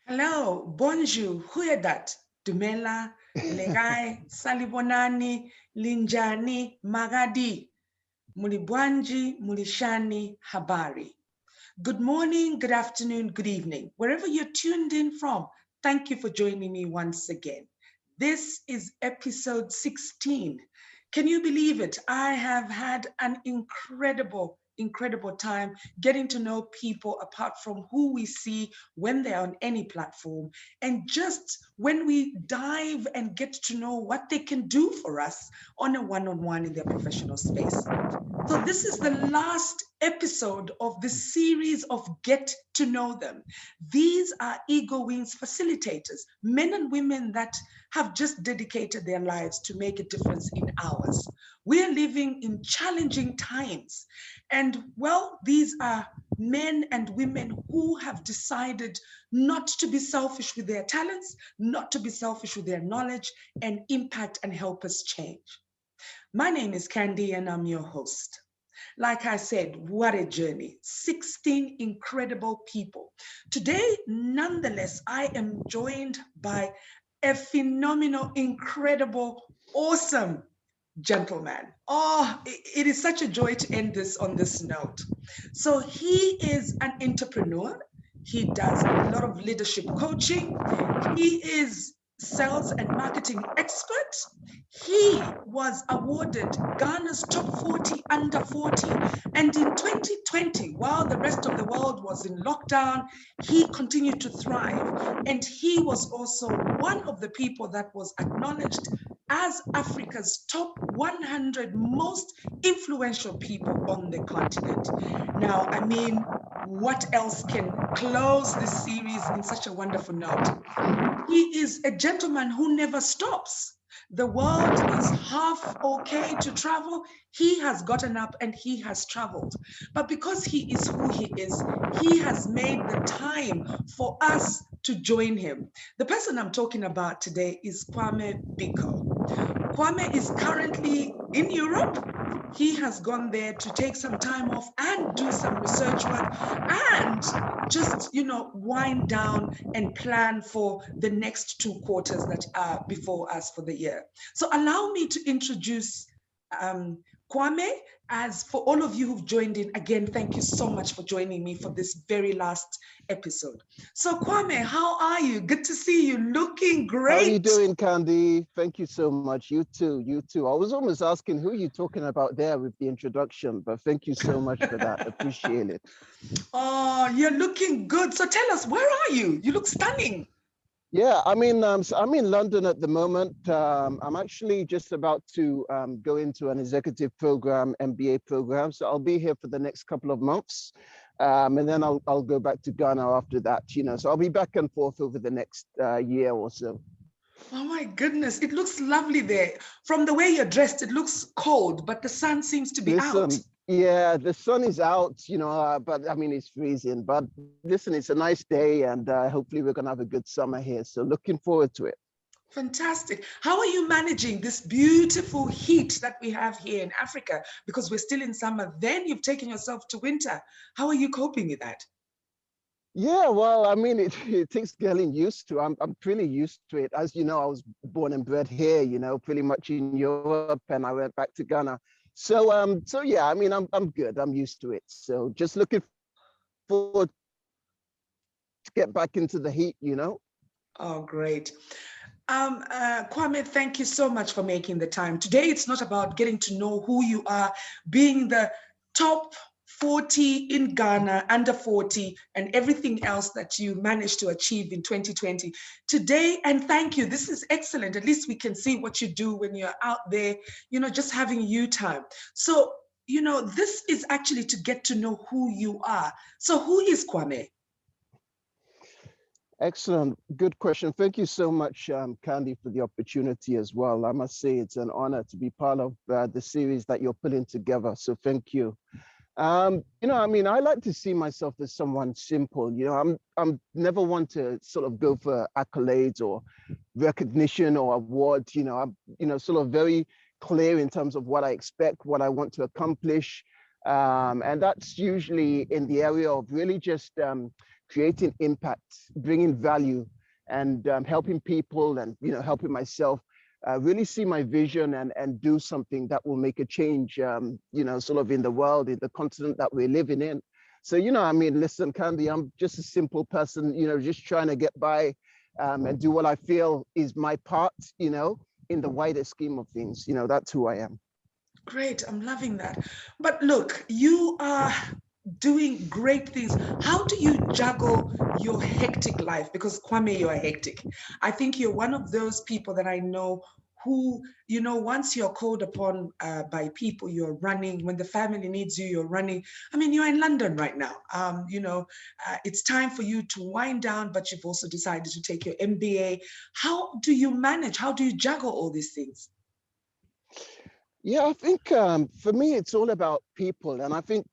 Hello, bonjour, huedat, dumela, legai, salibonani, linjani, magadi, mulibwanji, mulishani, habari. Good morning, good afternoon, good evening. Wherever you're tuned in from, thank you for joining me once again. This is episode 16. Can you believe it? I have had an incredible time getting to know people apart from who we see when they're on any platform. And just when we dive and get to know what they can do for us on a one on one in their professional space. So, this is the last episode of the series of Get to Know Them. These are Ego Wings facilitators, men and women that have just dedicated their lives to make a difference in ours. We are living in challenging times. And well, these are men and women who have decided not to be selfish with their talents, not to be selfish with their knowledge, and impact and help us change. My name is Candy, and I'm your host. Like I said, what a journey. 16 incredible people. Today, nonetheless, I am joined by a phenomenal, incredible, awesome gentleman. Oh, it is such a joy to end this on this note. So, he is an entrepreneur. He does a lot of leadership coaching. He is sales and marketing expert. He was awarded Ghana's top 40 under 40. And in 2020, while the rest of the world was in lockdown, he continued to thrive. And he was also one of the people that was acknowledged as Africa's top 100 most influential people on the continent. Now, I mean, what else can close this series in such a wonderful note? He is a gentleman who never stops. The world is half okay to travel. He has gotten up and he has traveled. But because he is who he has made the time for us to join him. The person I'm talking about today is Kwame Bekoe. Kwame is currently in Europe. He has gone there to take some time off and do some research work and just, wind down and plan for the next 2 quarters that are before us for the year. So allow me to introduce um, Kwame. As for all of you who've joined in, again, thank you so much for joining me for this very last episode. So, Kwame, how are you? Good to see you. Looking How are you great. doing, Candy? Thank you so much. You too, you too. I was almost asking who you talking about there with the introduction, but thank you so much for that. Appreciate it. Oh, you're looking good. So tell us, where are you? You look stunning. Yeah, so I'm in London at the moment. I'm actually just about to go into an executive program, MBA program. So I'll be here for the next couple of months. And then I'll go back to Ghana after that, So I'll be back and forth over the next year or so. Oh my goodness, it looks lovely there. From the way you're dressed, it looks cold, but the sun seems to be out. Listen, yeah, the sun is out, but I mean, it's freezing. But listen, it's a nice day, and hopefully we're gonna have a good summer here. So looking forward to it. Fantastic. How are you managing this beautiful heat that we have here in Africa? Because we're still in summer, then you've taken yourself to winter. How are you coping with that? Yeah, well, I mean, it takes getting used to. I'm pretty used to it. As you know, I was born and bred here, pretty much in Europe, and I went back to Ghana. So yeah, I mean, I'm good. I'm used to it. So just looking forward to get back into the heat. Oh, great. Kwame, thank you so much for making the time. Today, it's not about getting to know who you are, being the top 40 in Ghana, under 40, and everything else that you managed to achieve in 2020. Today, and thank you, this is excellent. At least we can see what you do when you're out there, just having you time. So, this is actually to get to know who you are. So, who is Kwame? Excellent. Good question. Thank you so much, Candy, for the opportunity as well. I must say it's an honor to be part of the series that you're putting together. So thank you. I mean, I like to see myself as someone simple. I'm never one to sort of go for accolades or recognition or awards. I'm, sort of very clear in terms of what I expect, what I want to accomplish. And that's usually in the area of really just creating impact, bringing value, and helping people, and helping myself really see my vision and do something that will make a change, sort of in the world, in the continent that we're living in. So, I mean, listen, Candy, I'm just a simple person, just trying to get by and do what I feel is my part, in the wider scheme of things. That's who I am. Great, I'm loving that. But look, you are doing great things. How do you juggle your hectic life? Because Kwame, you're hectic. I think you're one of those people that I know who, once you're called upon by people, you're running. When the family needs you, you're running. I mean, you're in London right now. It's time for you to wind down, but you've also decided to take your MBA. How do you manage? How do you juggle all these things? Yeah, I think for me, it's all about people. And I think,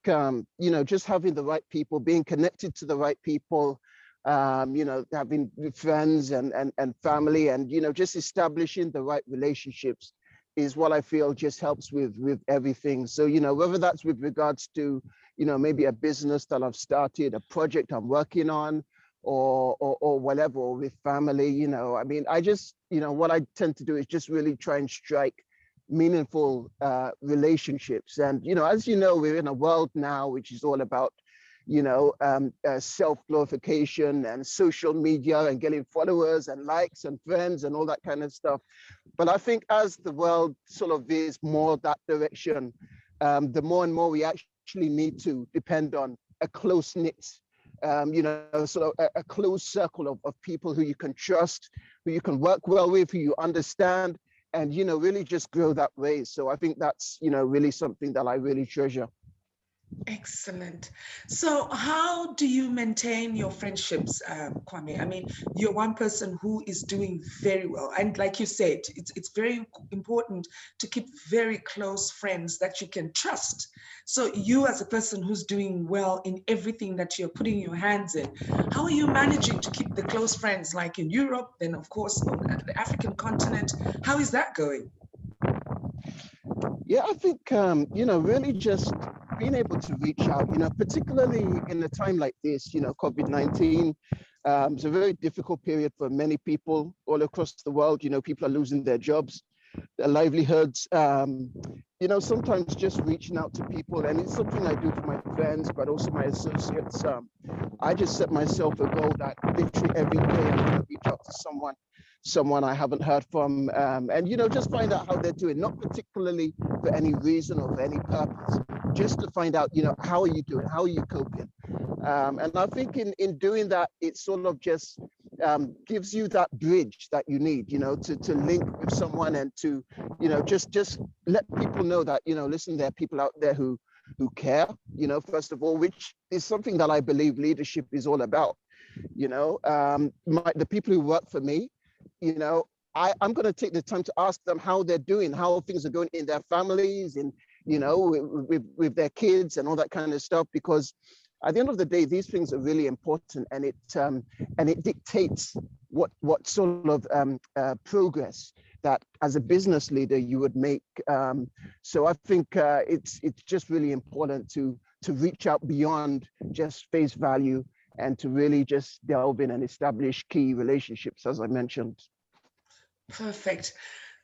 just having the right people, being connected to the right people, having friends and family, and, just establishing the right relationships is what I feel just helps with everything. So, whether that's with regards to, maybe a business that I've started, a project I'm working on, or whatever, or with family, I mean, I just, what I tend to do is just really try and strike meaningful relationships. And as we're in a world now which is all about self-glorification and social media and getting followers and likes and friends and all that kind of stuff. But I think as the world sort of is more that direction, the more and more we actually need to depend on a close-knit sort of a close circle of people who you can trust, who you can work well with, who you understand, and really just grow that way. So I think that's really something that I really treasure. Excellent. So, how do you maintain your friendships, Kwame? I mean, you're one person who is doing very well. And like you said, it's very important to keep very close friends that you can trust. So, you, as a person who's doing well in everything that you're putting your hands in, how are you managing to keep the close friends like in Europe, then, of course, on the African continent? How is that going? Yeah, I think, really just being able to reach out, particularly in a time like this, COVID-19, it's a very difficult period for many people all across the world. People are losing their jobs, their livelihoods, sometimes just reaching out to people. And it's something I do for my friends, but also my associates. I just set myself a goal that literally every day I'm going to reach out to someone I haven't heard from, and just find out how they're doing, not particularly for any reason or for any purpose, just to find out, how are you doing, how are you coping, and I think in doing that, it sort of just gives you that bridge that you need, to link with someone, and to just let people know that listen, there are people out there who care, first of all, which is something that I believe leadership is all about. The people who work for me, I'm going to take the time to ask them how they're doing, how things are going in their families, and with their kids and all that kind of stuff, because at the end of the day, these things are really important, and it dictates what sort of progress that as a business leader you would make. So I think it's just really important to reach out beyond just face value, and to really just delve in and establish key relationships, as I mentioned. Perfect.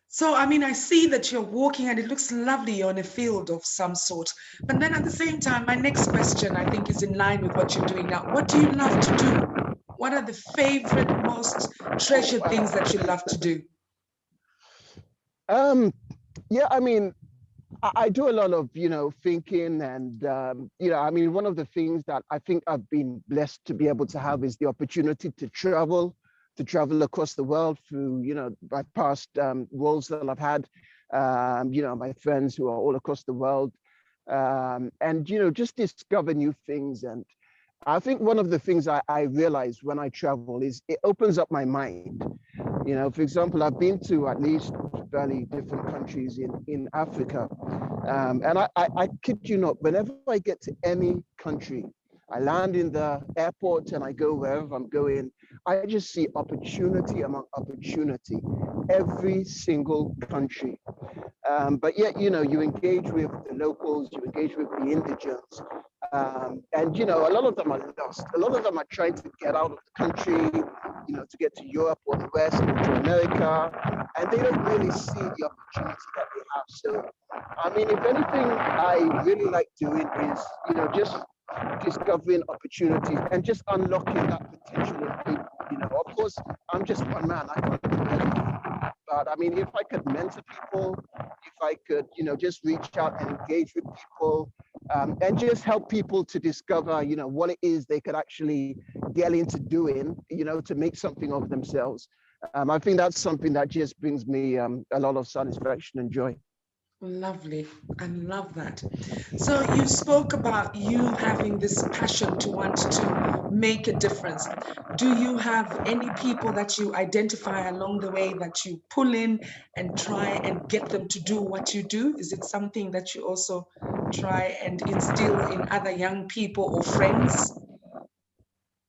So, I mean, I see that you're walking and it looks lovely on a field of some sort. But then at the same time, my next question, I think, is in line with what you're doing now. What do you love to do? What are the favorite, most treasured things that you love to do? Yeah, I mean, I do a lot of, thinking, and, I mean, one of the things that I think I've been blessed to be able to have is the opportunity to travel across the world through, my past roles that I've had, my friends who are all across the world, and, just discover new things. And I think one of the things I realize when I travel is it opens up my mind. For example, I've been to at least fairly different countries in Africa. And I kid you not, whenever I get to any country, I land in the airport and I go wherever I'm going, I just see opportunity among opportunity, every single country. But yet, you engage with the locals, you engage with the indigents, And, a lot of them are lost. A lot of them are trying to get out of the country, to get to Europe or the West or to America, and they don't really see the opportunity that they have. So, I mean, if anything I really like doing is, just discovering opportunities and just unlocking that potential in people. Of course, I'm just one man. I can't do everything. But I mean, if I could mentor people, if I could, just reach out and engage with people, and just help people to discover, what it is they could actually get into doing, to make something of themselves. I think that's something that just brings me a lot of satisfaction and joy. Lovely. I love that. So you spoke about you having this passion to want to make a difference. Do you have any people that you identify along the way that you pull in and try and get them to do what you do? Is it something that you also try and instill in other young people or friends?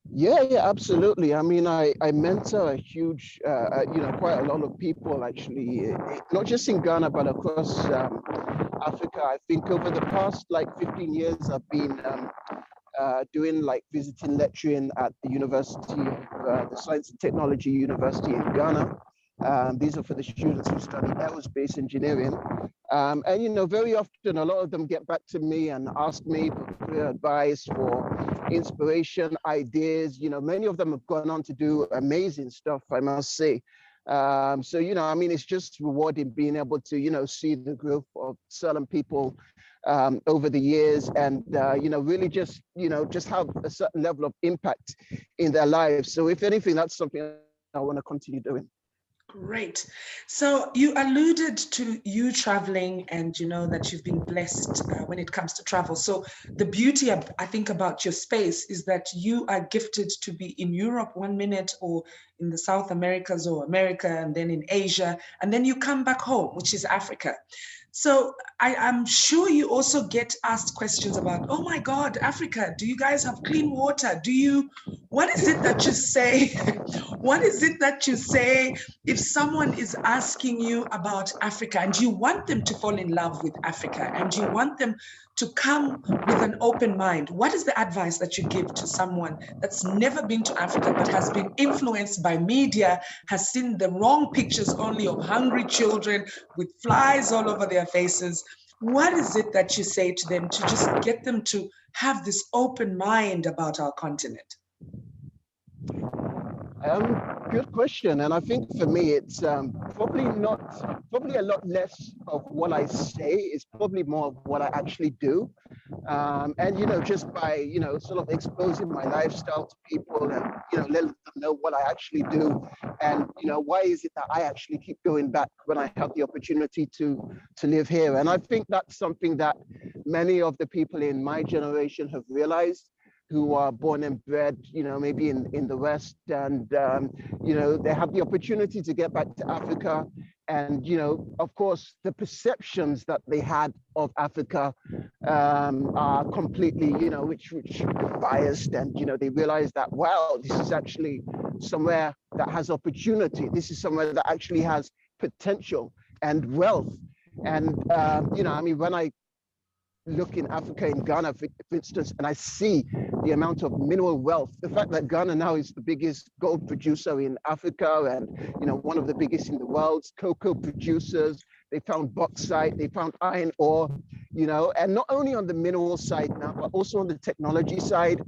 Yeah, absolutely. I mean, I mentor a huge, quite a lot of people actually, not just in Ghana, but across Africa. I think over the past like 15 years, I've been doing like visiting lecturing at the University of the Science and Technology University in Ghana. These are for the students who study aerospace engineering. And, very often a lot of them get back to me and ask me for career advice, for inspiration, ideas. Many of them have gone on to do amazing stuff, I must say. So, I mean, it's just rewarding being able to, see the growth of certain people over the years and, really just have a certain level of impact in their lives. So if anything, that's something I want to continue doing. Great. So you alluded to you traveling and that you've been blessed when it comes to travel. So the beauty, I think, about your space is that you are gifted to be in Europe 1 minute or in the South Americas or America and then in Asia, and then you come back home, which is Africa. So I'm sure you also get asked questions about, oh my God, Africa, do you guys have clean water? What is it that you say? What is it that you say if someone is asking you about Africa and you want them to fall in love with Africa and you want them to come with an open mind? What is the advice that you give to someone that's never been to Africa but has been influenced by media, has seen the wrong pictures only of hungry children with flies all over their faces? What is it that you say to them to just get them to have this open mind about our continent? Good question. And I think for me, it's probably a lot less of what I say. It's probably more of what I actually do. And, just by, sort of exposing my lifestyle to people and, let them know what I actually do. And, why is it that I actually keep going back when I have the opportunity to live here? And I think that's something that many of the people in my generation have realized, who are born and bred, maybe in the West, and, they have the opportunity to get back to Africa. And, of course, the perceptions that they had of Africa are completely, which biased. And, they realize that, wow, this is actually somewhere that has opportunity. This is somewhere that actually has potential and wealth. And, I mean, when I look in Africa, in Ghana, for instance, and I see the amount of mineral wealth, the fact that Ghana now is the biggest gold producer in Africa and, one of the biggest in the world, cocoa producers, they found bauxite, they found iron ore, and not only on the mineral side now, but also on the technology side.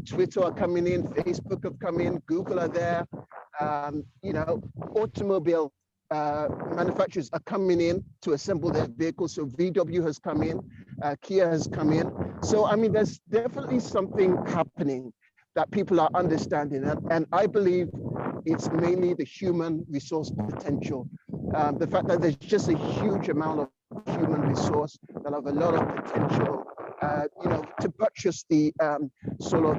Twitter are coming in, Facebook have come in, Google are there, automobile manufacturers are coming in to assemble their vehicles. So VW has come in, Kia has come in. So, I mean, there's definitely something happening that people are understanding. And I believe it's mainly the human resource potential. The fact that there's just a huge amount of human resource that have a lot of potential, to buttress the sort of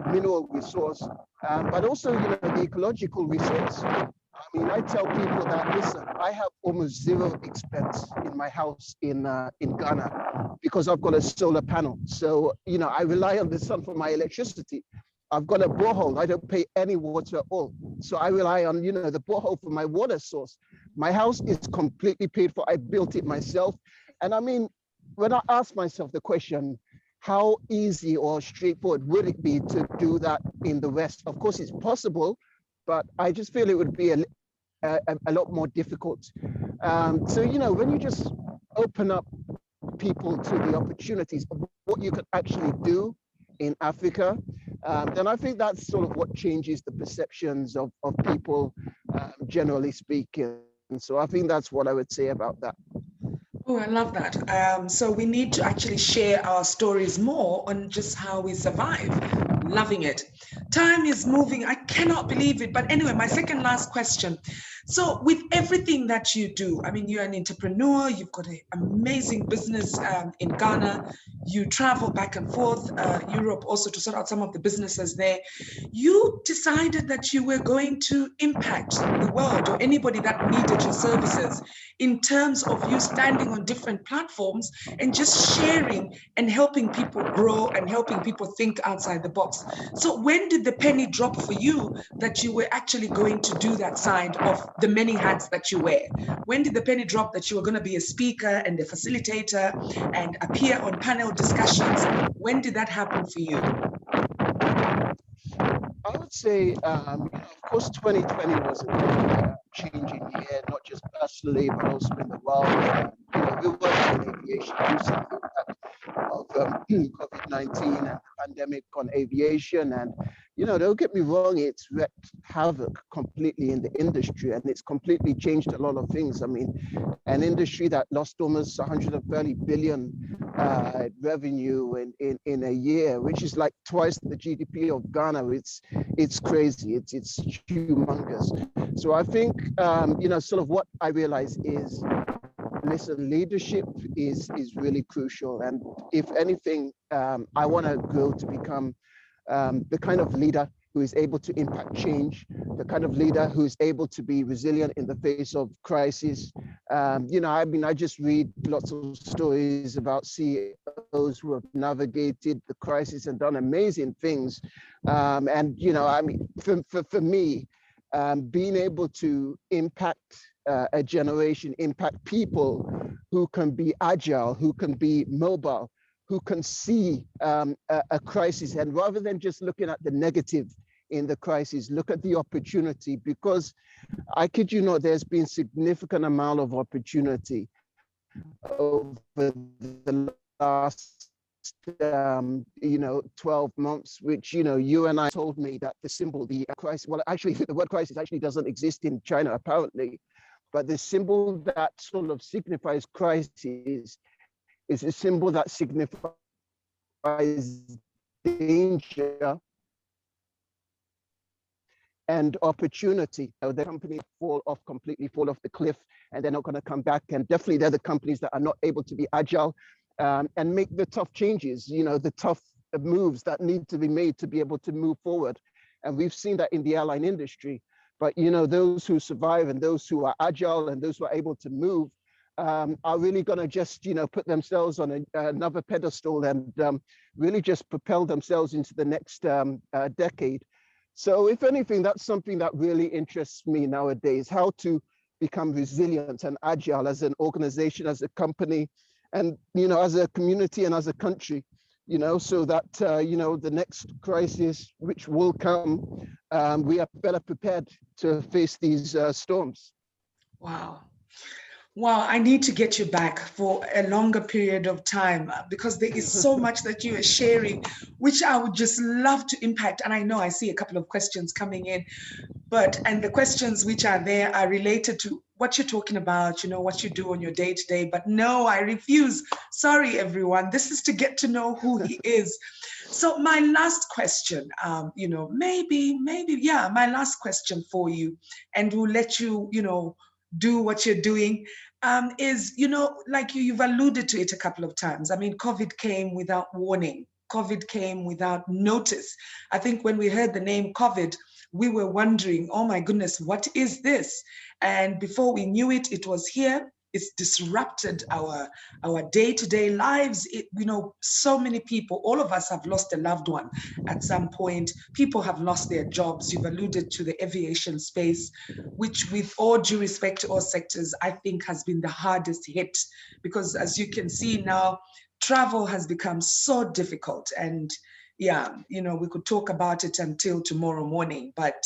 mineral resource, but also, the ecological resource. I mean, I tell people that, listen, I have almost zero expense in my house in Ghana because I've got a solar panel. So, I rely on the sun for my electricity. I've got a borehole. I don't pay any water at all. So I rely on, the borehole for my water source. My house is completely paid for. I built it myself. And I mean, when I ask myself the question, how easy or straightforward would it be to do that in the West? Of course, it's possible, but I just feel it would be a lot more difficult. So, you know, when you just open up people to the opportunities of what you could actually do in Africa, then I think that's sort of what changes the perceptions of people, generally speaking. So I think that's what I would say about that. Oh, I love that. So we need to actually share our stories more on just how we survive. Loving it. Time is moving. I cannot believe it. But anyway, my second last question. So with everything that you do, I mean, you're an entrepreneur, you've got an amazing business in Ghana, you travel back and forth, Europe also to sort out some of the businesses there. You decided that you were going to impact the world or anybody that needed your services in terms of you standing on different platforms and just sharing and helping people grow and helping people think outside the box. So when did the penny drop for you that you were actually going to do that side of the many hats that you wear? When did the penny drop that you were going to be a speaker and a facilitator and appear on panel discussions? When did that happen for you? I would say, you know, of course, 2020 was a changing year, not just personally, but also in the world. You know, we worked in aviation, we've seen the impact of COVID-19 and the pandemic on aviation. And, you know, don't get me wrong, it's wreaked havoc completely in the industry, and it's completely changed a lot of things. I mean, an industry that lost almost 130 billion revenue in a year, which is like twice the GDP of Ghana. It's crazy. It's humongous. So I think, you know, sort of what I realize is, listen, leadership is really crucial. And if anything, I want to grow to become the kind of leader who is able to impact change, the kind of leader who is able to be resilient in the face of crisis. You know, I mean, I just read lots of stories about CEOs who have navigated the crisis and done amazing things. And, you know, I mean, for me, being able to impact a generation, impact people who can be agile, who can be mobile, who can see a crisis, and rather than just looking at the negative in the crisis, look at the opportunity, because I kid you not, there's been significant amount of opportunity over the last you know, 12 months, which, you know, you and I told me that the symbol, the crisis, well, actually the word crisis actually doesn't exist in China apparently, but the symbol that sort of signifies crisis is a symbol that signifies danger and opportunity. So the companies fall off the cliff, and they're not going to come back. And definitely they're the companies that are not able to be agile and make the tough changes, you know, the tough moves that need to be made to be able to move forward. And we've seen that in the airline industry. But, you know, those who survive and those who are agile and those who are able to move are really going to just, you know, put themselves on another pedestal and really just propel themselves into the next decade. So if anything, that's something that really interests me nowadays, how to become resilient and agile as an organization, as a company, and, you know, as a community and as a country, you know, so that, you know, the next crisis which will come, we are better prepared to face these storms. Wow. Wow, I need to get you back for a longer period of time because there is so much that you are sharing, which I would just love to impact. And I know I see a couple of questions coming in, and the questions which are there are related to what you're talking about, you know, what you do on your day to day. But no, I refuse. Sorry, everyone. This is to get to know who he is. So my last question, you know, yeah, my last question for you, and we'll let you, you know, do what you're doing, is, you know, like you've alluded to it a couple of times. I mean, COVID came without warning. COVID came without notice. I think when we heard the name COVID, we were wondering, oh my goodness, what is this? And before we knew it, it was here. It's disrupted our day-to-day lives. You know, so many people, all of us have lost a loved one at some point. People have lost their jobs. You've alluded to the aviation space, which, with all due respect to all sectors, I think has been the hardest hit, because as you can see now, travel has become so difficult. And yeah, we could talk about it until tomorrow morning. But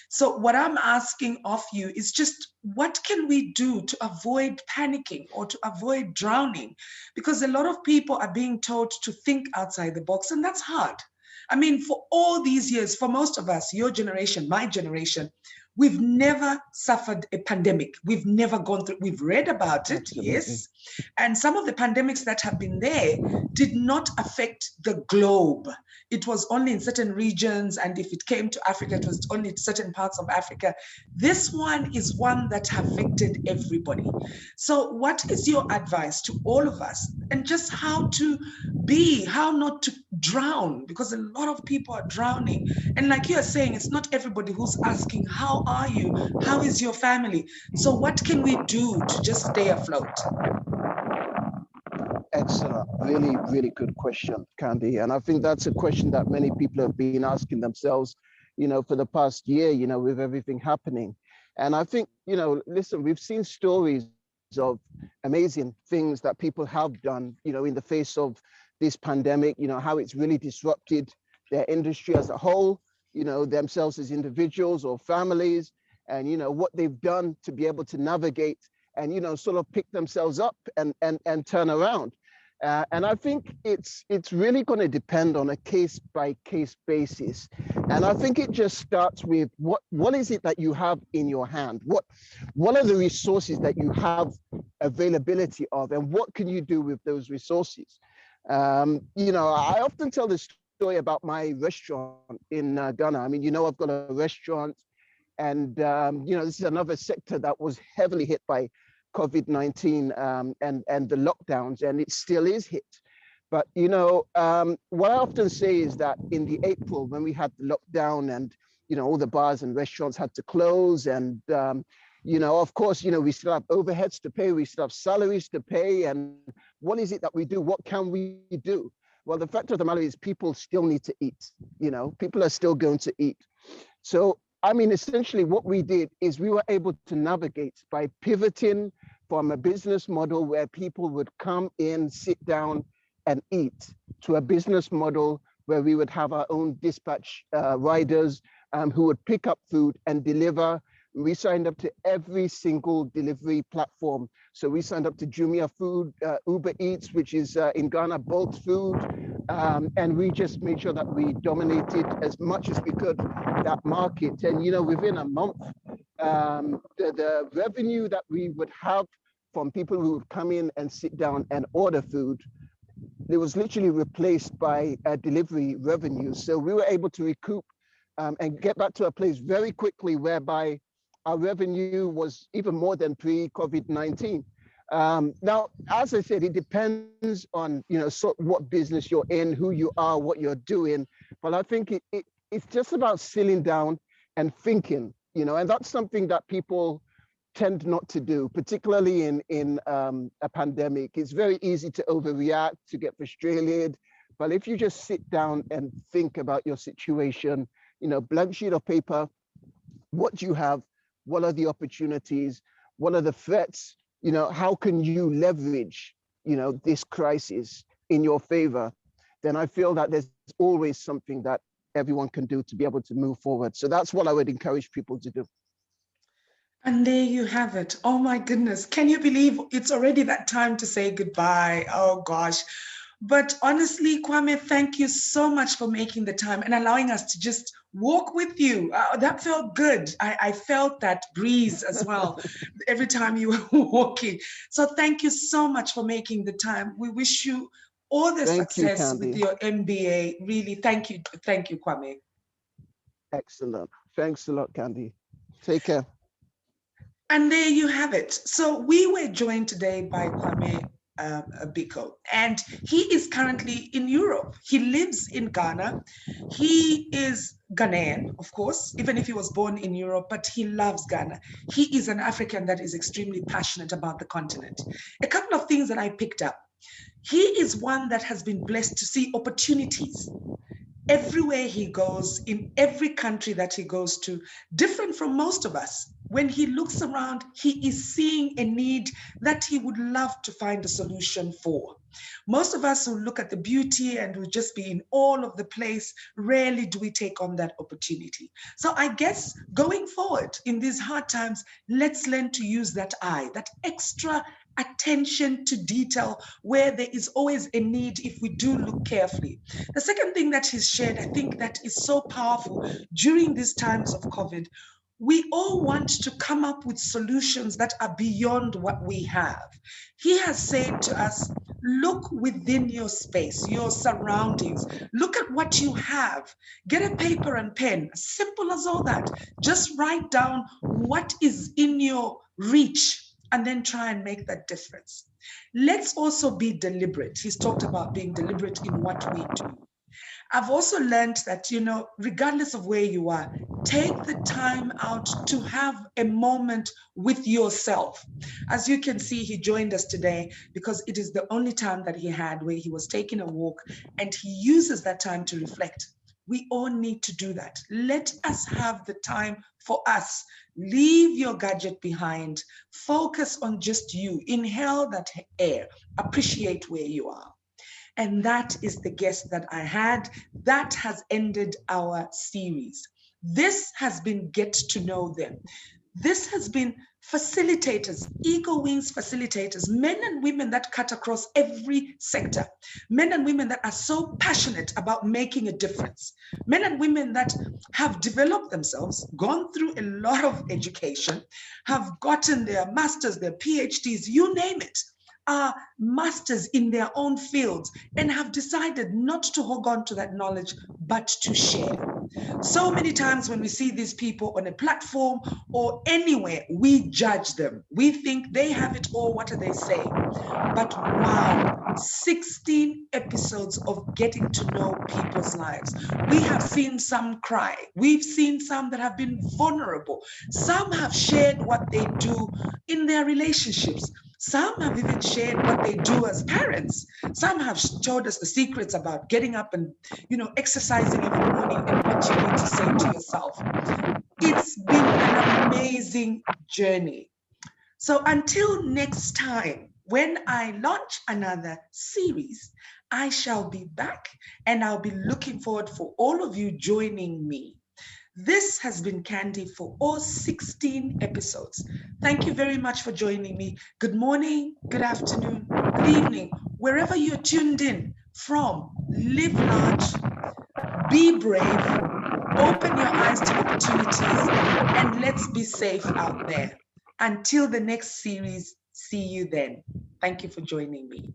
so what I'm asking of you is just what can we do to avoid panicking or to avoid drowning? Because a lot of people are being told to think outside the box, and that's hard. I mean, for all these years, for most of us, your generation, my generation, we've never suffered a pandemic. We've never gone through, we've read about it, Absolutely. yes. And some of the pandemics that have been there did not affect the globe. It was only in certain regions. And if it came to Africa, it was only certain parts of Africa. This one is one that affected everybody. So what is your advice to all of us, and just how not to drown? Because a lot of people are drowning. And like you're saying, it's not everybody who's asking, how are you? How is your family? So what can we do to just stay afloat? Excellent. Really, really good question, Candy. And I think that's a question that many people have been asking themselves, for the past year, with everything happening. And I think, listen, we've seen stories of amazing things that people have done, in the face of this pandemic, how it's really disrupted their industry as a whole, themselves as individuals or families, and, what they've done to be able to navigate and, sort of pick themselves up and turn around. And I think it's really going to depend on a case by case basis. And I think it just starts with what is it that you have in your hand? What are the resources that you have availability of, and what can you do with those resources? I often tell this story about my restaurant in Ghana. I mean, I've got a restaurant, and this is another sector that was heavily hit by COVID-19 and the lockdowns, and it still is hit. But what I often say is that in the April, when we had the lockdown and all the bars and restaurants had to close, and of course we still have overheads to pay, we still have salaries to pay, and what is it that we do? What can we do? Well, the fact of the matter is people still need to eat. People are still going to eat. So I mean, essentially what we did is we were able to navigate by pivoting from a business model where people would come in, sit down and eat, to a business model where we would have our own dispatch riders who would pick up food and deliver. We signed up to every single delivery platform. So we signed up to Jumia Food, Uber Eats, which is in Ghana, Bolt Food. And we just made sure that we dominated as much as we could that market. And, within a month, the revenue that we would have from people who would come in and sit down and order food, it was literally replaced by delivery revenue. So we were able to recoup and get back to a place very quickly whereby our revenue was even more than pre-COVID-19. Now, as I said, it depends on what business you're in, who you are, what you're doing. But I think it's just about sitting down and thinking, and that's something that people tend not to do, particularly in a pandemic. It's very easy to overreact, to get frustrated. But if you just sit down and think about your situation, blank sheet of paper, what do you have? What are the opportunities? What are the threats? How can you leverage, this crisis in your favor? Then I feel that there's always something that everyone can do to be able to move forward. So that's what I would encourage people to do. And there you have it. Oh my goodness. Can you believe it's already that time to say goodbye? Oh gosh. But honestly, Kwame, thank you so much for making the time and allowing us to just walk with you. That felt good. I felt that breeze as well every time you were walking. So thank you so much for making the time. We wish you all the success with your MBA. Really, thank you. Thank you, Kwame. Excellent. Thanks a lot, Candy. Take care. And there you have it. So we were joined today by Kwame Bekoe, and he is currently in Europe. He lives in Ghana. He is Ghanaian, of course, even if he was born in Europe, but he loves Ghana. He is an African that is extremely passionate about the continent. A couple of things that I picked up. He is one that has been blessed to see opportunities everywhere he goes, in every country that he goes to, different from most of us. When he looks around, he is seeing a need that he would love to find a solution for. Most of us who look at the beauty and who just be in all of the place, rarely do we take on that opportunity. So I guess going forward in these hard times, let's learn to use that eye, that extra attention to detail where there is always a need if we do look carefully. The second thing that he's shared, I think that is so powerful during these times of COVID. We all want to come up with solutions that are beyond what we have. He has said to us, look within your space, your surroundings. Look at what you have. Get a paper and pen, as simple as all that. Just write down what is in your reach and then try and make that difference. Let's also be deliberate. He's talked about being deliberate in what we do. I've also learned that, regardless of where you are, take the time out to have a moment with yourself. As you can see, he joined us today because it is the only time that he had where he was taking a walk and he uses that time to reflect. We all need to do that. Let us have the time for us. Leave your gadget behind. Focus on just you. Inhale that air. Appreciate where you are. And that is the guest that I had. That has ended our series. This has been Get to Know Them. This has been facilitators, Eagle Wings facilitators, men and women that cut across every sector, men and women that are so passionate about making a difference, men and women that have developed themselves, gone through a lot of education, have gotten their masters, their PhDs, you name it, are masters in their own fields and have decided not to hold on to that knowledge, but to share. So many times when we see these people on a platform or anywhere, we judge them. We think they have it all. What are they saying? But wow, 16 episodes of getting to know people's lives. We have seen some cry. We've seen some that have been vulnerable. Some have shared what they do in their relationships. Some have even shared what they do as parents. Some have told us the secrets about getting up and, exercising every morning and what you need to say to yourself. It's been an amazing journey. So until next time, when I launch another series, I shall be back and I'll be looking forward for all of you joining me. This has been Candy for all 16 episodes. Thank you very much for joining me. Good morning, good afternoon, good evening, wherever you're tuned in from. Live large, be brave, open your eyes to opportunities, and let's be safe out there. Until the next series, see you then. Thank you for joining me.